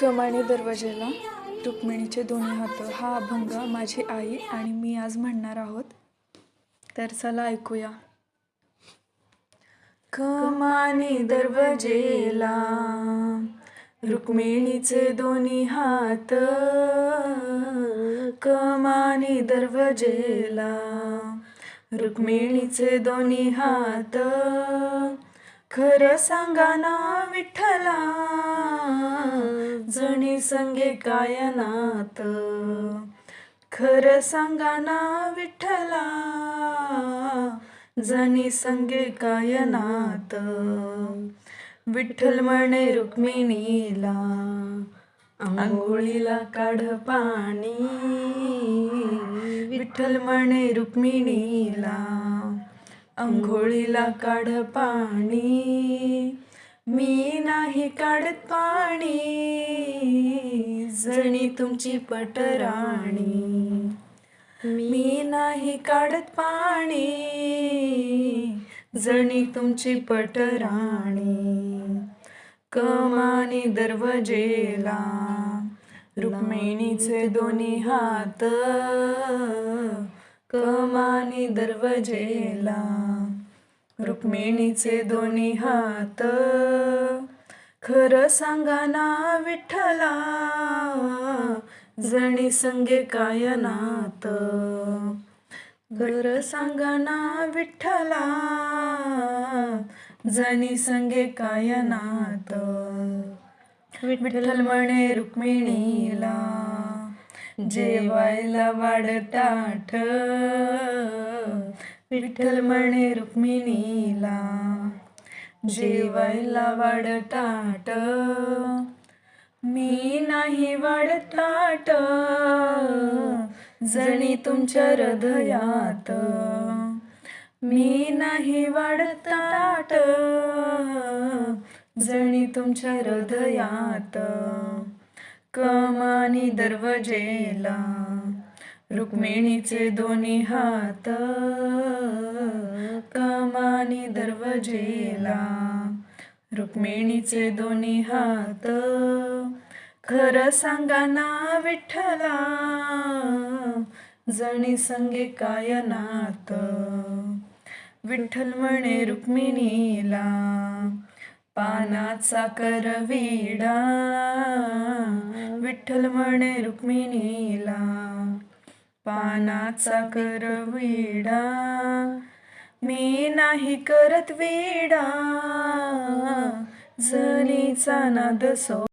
कमानी दरवाजेला रुक्मिणीचे दोन्ही हात हा अभंग माझी आई आणि मी आज म्हणणार आहोत. तर चला ऐकूया. कमानी दरवाजेला रुक्मिणीचे दोन्ही हात, कमानी दरवाजेला रुक्मिणीचे दोन्ही हात. खरं सांगा ना विठ्ठला, जणी संगे काय नात. खरं सांगा ना विठ्ठला, जणी संगे काय नात. विठ्ठल म्हणे रुक्मिणीला, आंघोळीला काढ पाणी. विठ्ठल म्हणे रुक्मिणीला, आंघोळीला काढ पाणी. मी नाही काढत पाणी, जणी तुमची पटराणी. मी नाही काढत पाणी, जणी तुमची पटराणी. कमानी दरवाजेला रुक्मिणीचे दोन्ही हात, कमानी दरवाजेला रुक्मिणीचे दोन्ही हात. खरं सांगा ना विठ्ठला, जणी संगे काय नात. खरं सांगा ना विठ्ठला, जणी संगे काय नात. विठ्ठल म्हणे रुक्मिणीला, जेवायला वाढ ताट. विठ्ठल म्हणे रुक्मिणीला, जेवायला वाढ ताट. मी नाही वाढत ताट, जणी तुमच्या हृदयात. मी नाही वाढत ताट, जणी तुमच्या हृदयात. कमानी दरवाजेला रुक्मिणीचे दोन्ही हात, कमानी दरवाजेला रुक्मिणीचे दोन्ही हात. खरं सांगा ना विठ्ठला, जणी संगे काय नात. विठ्ठल म्हणे रुक्मिणीला, पानाचा करविडा. विठ्ठल म्हणे रुक्मिणीला, पानाचा करविडा. मी नाही करत विडा, जणीचा नाद सो